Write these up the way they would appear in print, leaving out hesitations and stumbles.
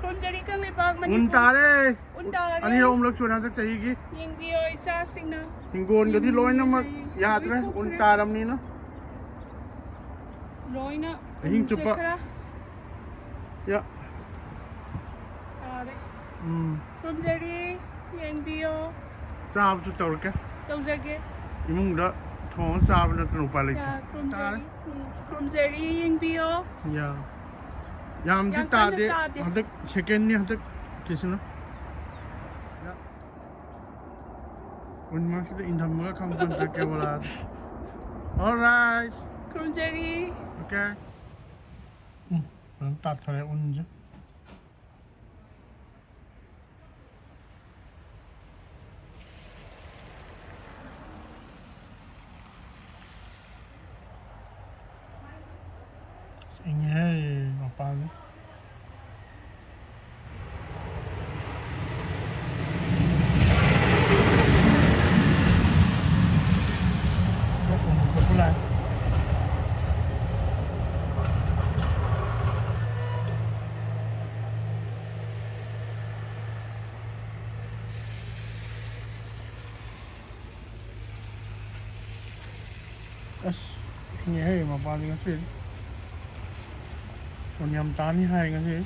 ꯈꯨꯔꯨꯝꯖꯔꯤ ꯀꯪꯂꯩꯄꯥꯛ ꯇꯥꯔꯦ ꯎꯟꯇꯥꯔꯦ ꯑꯅꯤ ꯑꯍꯨꯝꯂꯛ ꯁꯨꯔꯦ ꯍꯟꯗꯛ ꯆꯍꯤꯒꯤ ꯌꯦꯡꯕꯤꯌꯣ ꯏꯆꯥꯁꯤꯡꯅ ꯍꯤꯡꯒꯣꯜꯒꯗꯤ ꯂꯣꯏꯅꯃꯛ ꯌꯥꯗ꯭ꯔꯦ ꯎꯟ ꯇꯥꯔꯕꯅꯤꯅ ꯂꯣꯏꯅ ꯑꯍꯤꯡ ꯎꯟꯁꯦ ꯆꯨꯞꯄ ꯈꯔ ꯌꯥ ꯇꯥꯔꯦ ꯈꯨꯔꯨꯝꯖꯔꯤ ꯌꯦꯡꯕꯤꯌꯣ ꯆꯥꯕꯁꯨ ꯇꯧꯔꯛꯀꯦ ꯇꯧꯖꯒꯦ 이몽다 더 싸우는 좀 빨리 야 그럼저리 잉비요 야 야암디 따데 한테 세컨니 한테 계시나 야 운마시도 인담마가 감건 될게 몰라 alright 그럼저리 오케이 그럼 따뜻해 운지 Hey, mapagod. Pula. As, hey, mapagod kasi. Còn nhầm tán như hai cái gì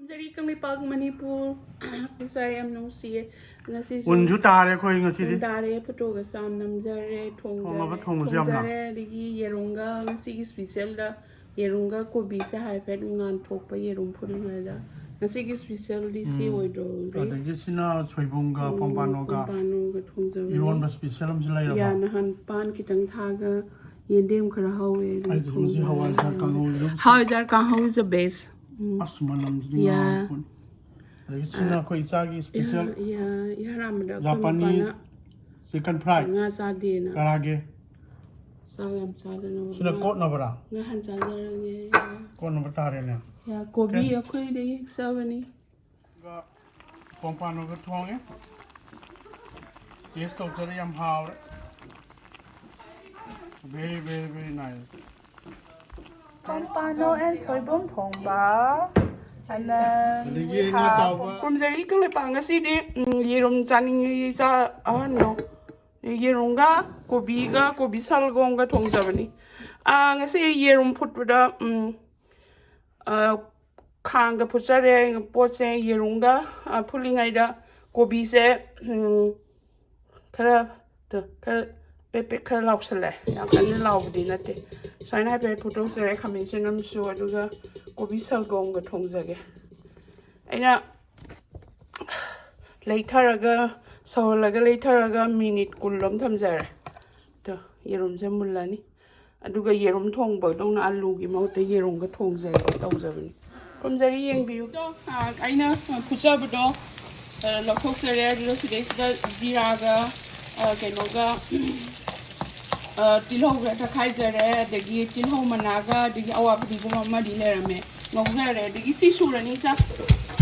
Dari Kangleipak Manipur usai am nong siye ngasi unju tare khoi ngasi di tare photo ga sam namjare thongjare digi yerunga ngasi gi special da yerunga kobi sa hai phet ngan thokpa yerum phulinga da ngasi gi special di si oido adagi sina soibum ga pompano ga thongjare iron ba special am jilai ra ya na han pan kitang thaga yendem khara hawe ai di musi hawaijar ka how is the best asmalam jinga pun adagi sina khoi isagi special ya ramda Japanese chicken fry nga sa de na Karaage Salam sadana sina kot na bara nga han chajarang kot na batare ne ya kobi akhoi de sabani ga pompano ga thonge taste to jare yam haure very nice pompano and soibum thongba and then we have Krumjari Kangleipak ngasi di yerum chaning cha no yerum ga kobi salgom ga thongjabani ngasi yerum phutbada khang ga phutjare poche yerum ga phulingai da kobi se khara pepe khara lausale ya kan laubdi nate saina pe photo sere khamin senam su aduga kobi salgom ga thongjage aina leitharaga sawlaga leitharaga minute kullom thamjare to yerum je mullani aduga yerum thongba dongna alu gi mauta yerum ga thongjage tawjabani komjari yengbiu to aina phujabdo lokhoksare aduga sidesda jiraga kenoga tilhau ga thaijare dagi tilhau managa dagi awapdi guma madi lerame ngawjare dagi si surani cha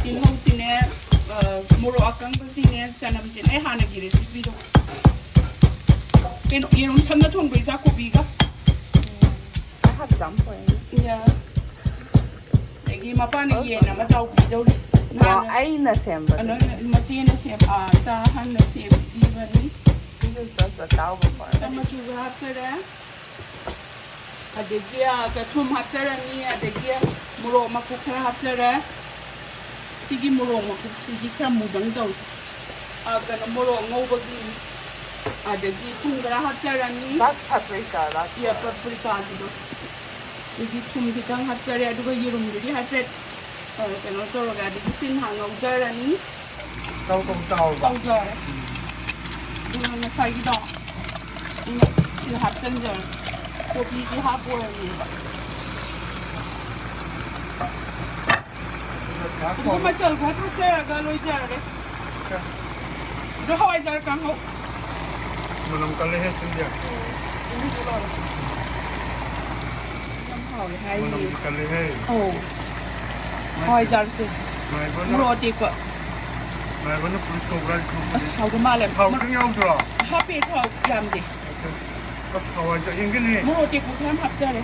tilhau sine moro akang basine chanam chine hana gi recipe do keno yerum samna thong bai cha kobi ga have jump ya dagi mapani ye na matau bi do wa ai na semba ano machine se sa han na se ibani this is just a towel for Tamachu hapsara adegia ka thum hapsara ni adegia muro makuk khara hapsara sigi muro makuk sigi kha mudang daw kana muro ngouba gi adegi thum khara hapsara ni that's paprika that's ya paprika do sigi thum kitang hapsara aduga yerum gi hapset kana toroga adegi sin hangawjara ni tawjara Nasa ito, hapsan dyan. 고비지 하고였는데. 이거 맞지 않고 탁자가 로이자래. 너 하와이자를 깡고. Manam kali hai sindia. Manam kali hai. Oh. 하와이자를 세. Mai bana 물어디 거. mai bana police ko bra ko. 아스 하고 말래. How can you draw? 하피 더 얌디. Kas hawaja ingini. 물어디 거 그냥 합자래.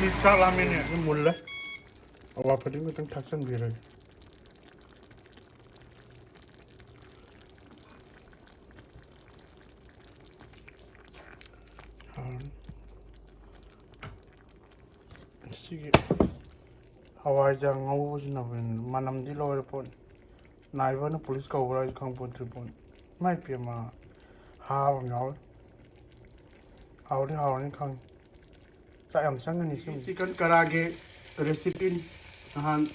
Di salamin ya mulle. Awa pa din ko taksan bira. Sige. Hawaijar ngouba sina ben manam di lower pon. Naiba na police ko bra kang pon tripon. Mai pia ma ha bang yaw. Haore haore kang. Sa am sang ni sim. Chicken karaage recipe han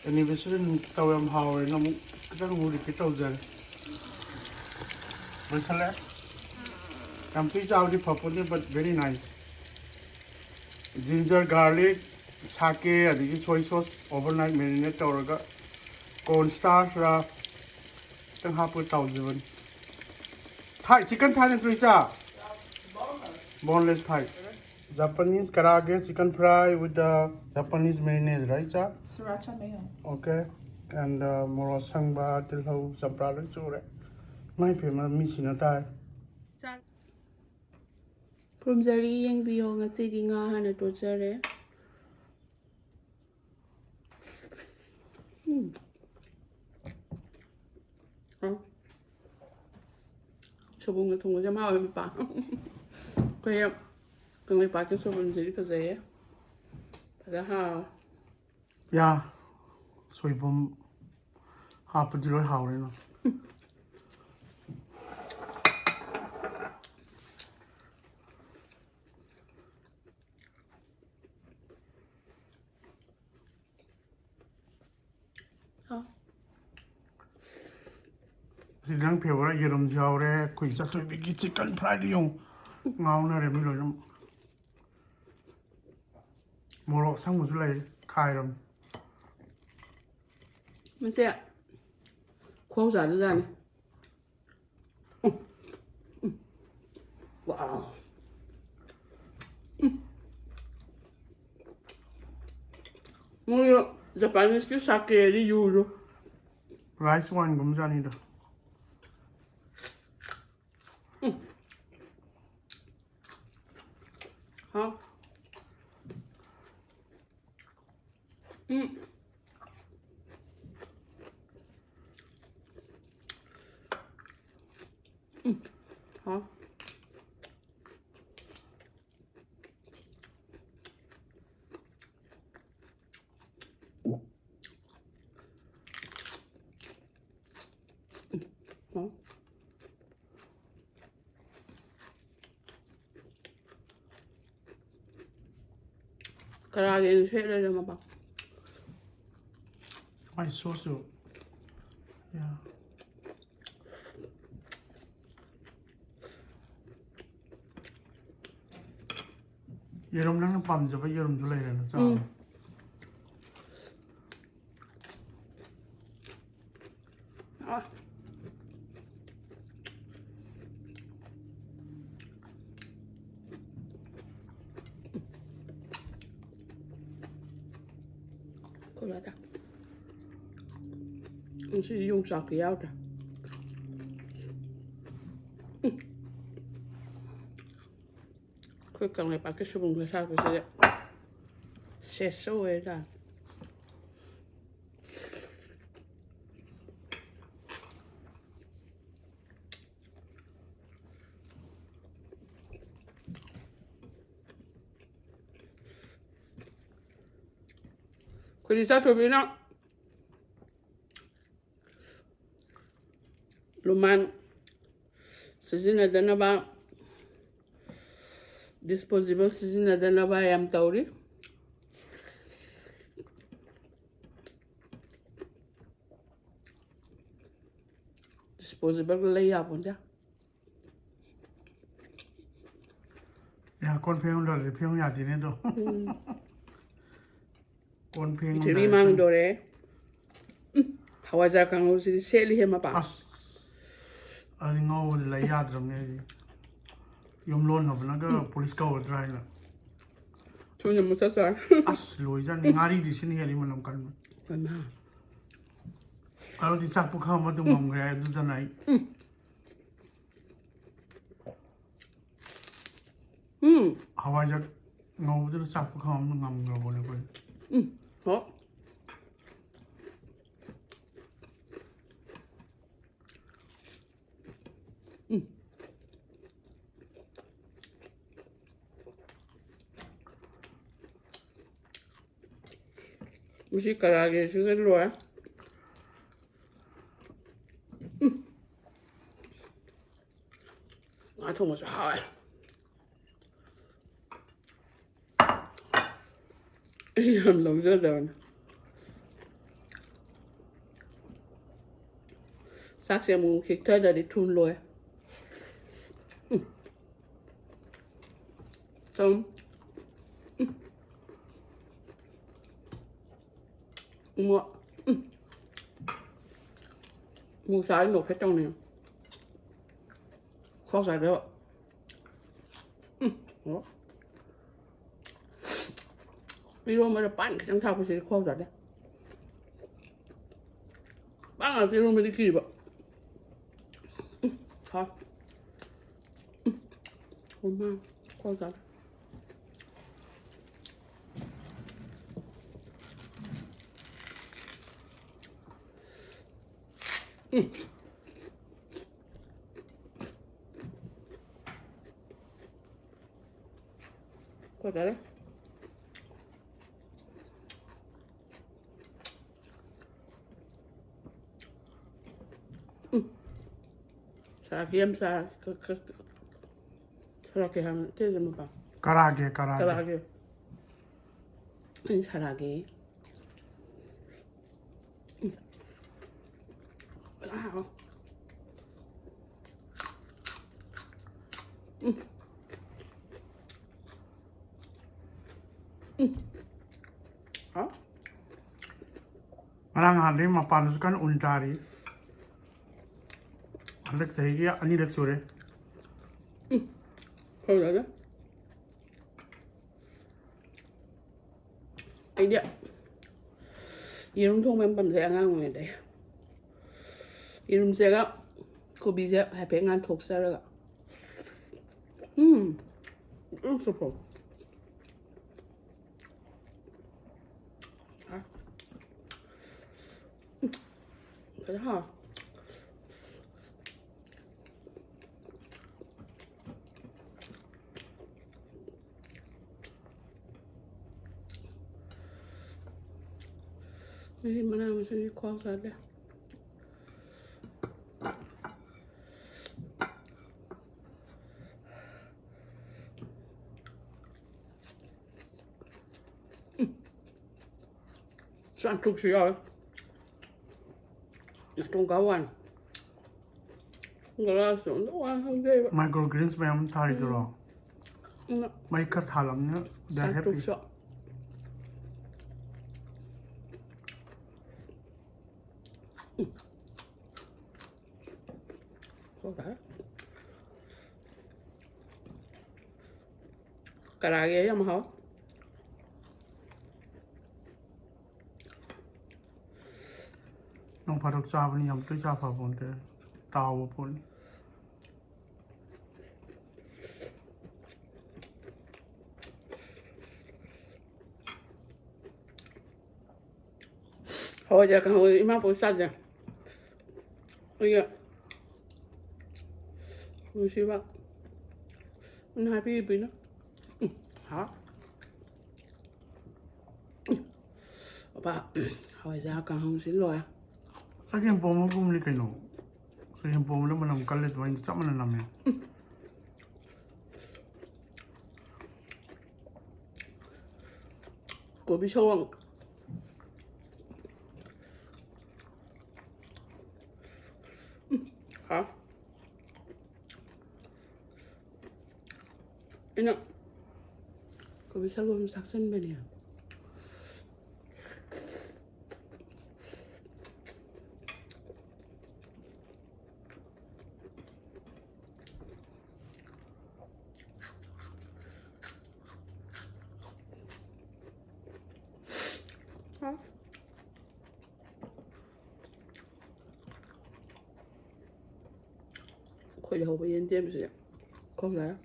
anniversary ni tawam haore na mu kita mu repeat au jar. Masala. Complete out properly but very nice. Ginger, garlic, sake, adigi soy sauce, overnight marinate tawraga, cornstarch ra, tang hapu tawziban. Thai chicken thai na tuisa. Boneless Thai. Japanese karaage chicken fry with the Japanese mayonnaise, right, sir? Sriracha mayo. Okay. And moro sangba tilhau sampra lang chure. Mai pema misina Thai. 그럼 자리 양비용가 찌딩아 하나 또 저래. 저번에 동호자 마음이 봐. 그냥 그냥 밖에 소분들이 그제야. 바다 Yeah. Soibum hapu diloi haore no. Sidang pewara yerum jaure kui chatoi bigi chicken fried yung ngau na remi loi nam. Moro sang musu lai khai ram. 맞아요. 고수 안 되잖아. 와우. 뭐야? 자판에서 사케리 유로. Rice wine gum jani da. 어? 어? 어? Karaage share le ma ba. My sauce. Yeah. Yerum lang pam jaba yerum du lai na sa. 아. 콜라다. 혹시用啥给要的？그 강에 밖에 수분 그 사고 있어요. 세소에다. 그리사 도비나 luman sizina dana ba disposable sizina dana ba yam tauri disposable lay up on da 야, 꼰팽을 평야 되네도. 꼰팽. Tiri mang dore. Hawaijar kang usi seli hema pa. 아스. 아니 ngau la 야드럼네. 용론 나브나가 폴리스가 오드라이나. Tunya musasa. 아스 로이자 닝아리 디시니 헬리 만남 간. Mama. 아로디 짝부 카마도 맘그래 두다나이. 하와이자 ngau부들 짝부 카마도 맘그래 보내 거. Ho. Mesti Karaage juga dulu ya. Nggak tahu masuk hal. Yang long jalan. Saksi mau kita dari tun lo ya. Tom. Mua xài một hết trong này. Khó xài được. Đó. Video mới là bán trong thao phải khó xài đấy. Bán là video mới đi kịp ạ. Thôi. Hôm nay khó xài. Có đấy. Sa game sa Karaage ham thế gì mà bảo. Karaage. Karaage. Karaage. Wow. Hả? Marang hari mapan kan untari. Alek sahiya ani lek sore. Không được đó. Anh đi ạ. 이름 통면 밤새 안 하고 있는데. 이름새가 고비제 해병한 독사르가 좋소. 그래 하. 이 만나면서 이 과학자들. Soạn trục xí rồi. Trong cá hoàn. Người ta xuống nó ăn không ghê vậy. Microgreens में हम थारी तो रहा. मैं कर थालम ने. Soạn trục xí. Có cả. Karaage mà hả? Nong parok चावनी हम तो चापा बोलते ताव बोल Hawaijar kang ima po sadya. Iya. Mesti pak. Ini happy bina. Hả? Apa? Hawaijar kang không xin lỗi. Saking pomo bumli kaino. Saking pomo lo manam kalle to ini chama na me. Gobi chawang. Hả? Ini 왜 살로면 닭센벨이야? 아? 거기 하고 연재면서 거기 나요?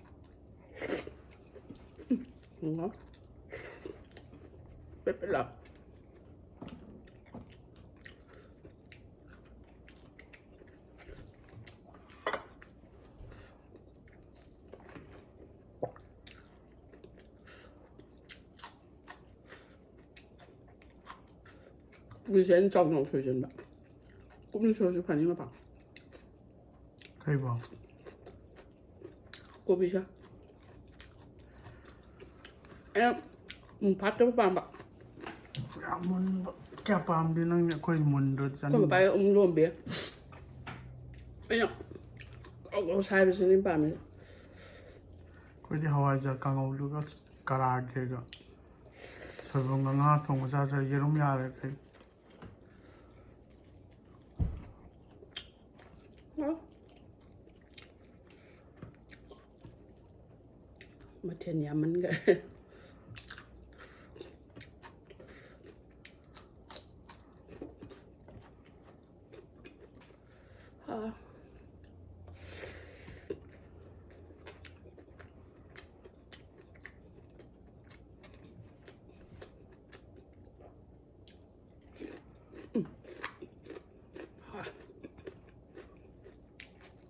뭔가? 빼빼라.以前照那种推荐的，我们说是盘尼了吧？可以吧？过一下。哎，ผัดจะปานปะ Ya mun kya pam din nang koi mun do chan ก็ไปรวมเบียร์ไอ้เนี่ยเอาใช้ไปซื้อนี่ปานไหม koi di hawaijar kangau lu ga Karaage ga soibum ga nga thong sa sa yerum ya re kai มาเทียนยามันก็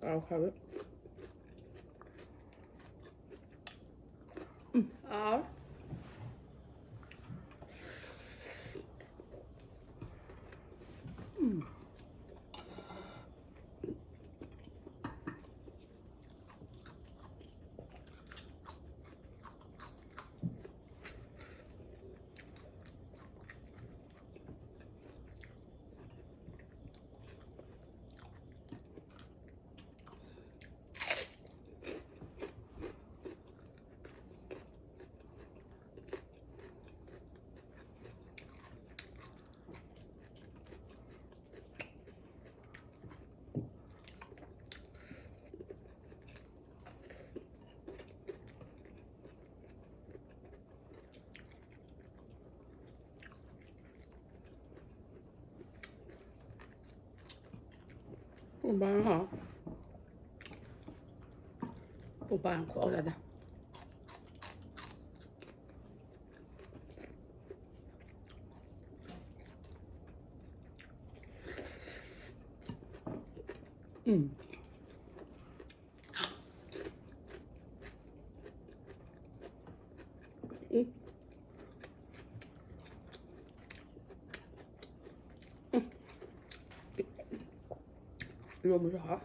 เอาครับเอา 我办好，我办好了的。이거 뭐야?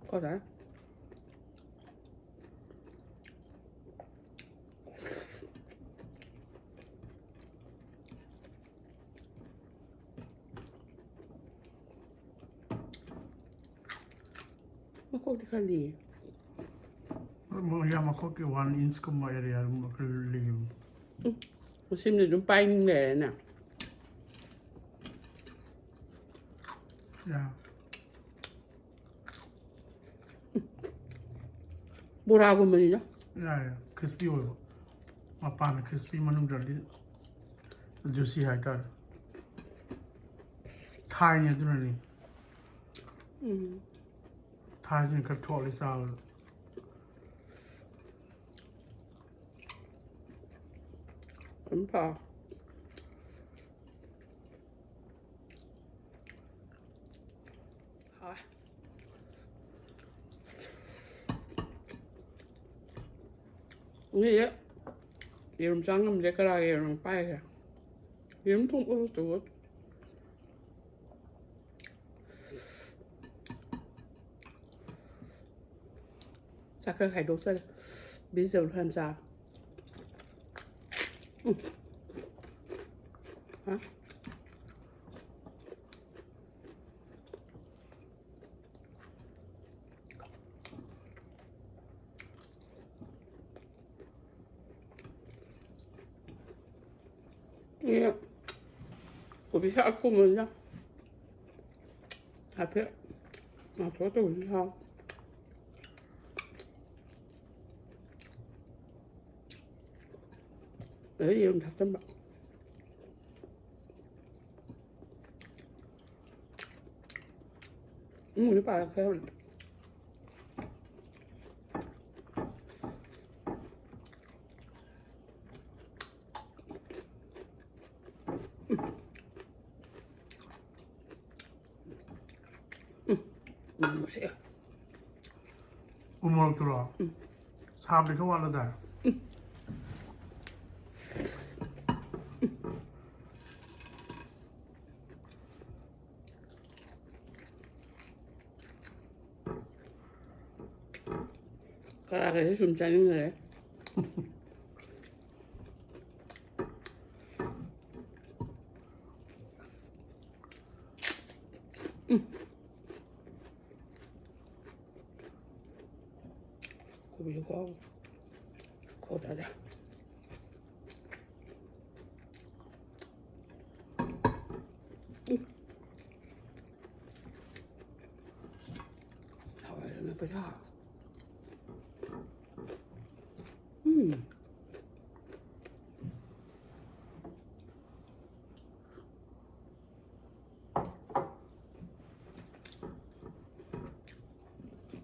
거다. Mako di kali. mo ya ma ko ki 1 inch ko mo area mo ko liu 심리 좀 빠있네 나. ya 뭐라고 말이냐? ya crispy ho ma pan crispy manung dal juicy hai tar thai ne du ni thai ne ka tholi sa 봐. 아. 이게 이름 장금 데카라게 이름 빠이야. 이름 통으로 두고. 사카 가이도 써. 비슷한 함자. Hả? 예. 고비 샀고 뭐냐? 앞에 저것도 우리 사. 내 이름 닭전밥. 우리 빨갛게 해버려. 보세요. 우물럭 들어와. 사람들이 그 말로다. 가라게 좀 짜증나네. 고기가 고다다. 하와이를 보자.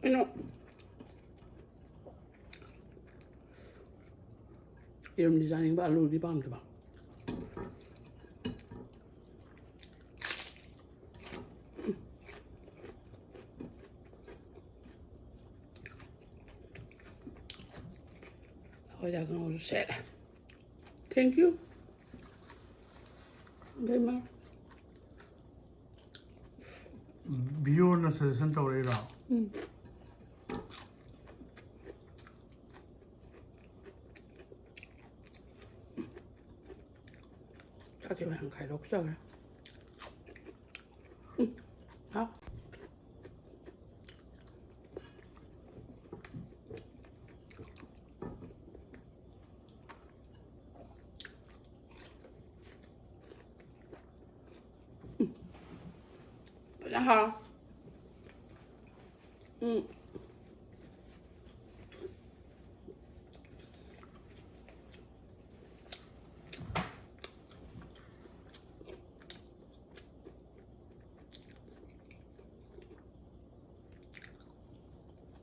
Ano? Iram designing ba alu di bang ba? Ako ya kan set. Thank you. Okay, ma. 비오는 센터 오래라. 자기 왜 안 가요? 없어 그래. 아. Ha.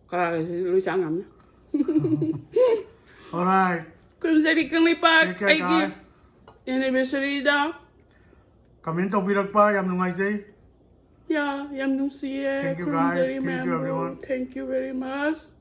Karaage lu chẳng ngắm nhá. Alright. Kung jadi kang lipat Take care, ay anniversary daw. Comment taubirakpa yam nungaijai. Yeah, yam nung siye. Thank you, guys. Thank you, Member. everyone. Thank you very much.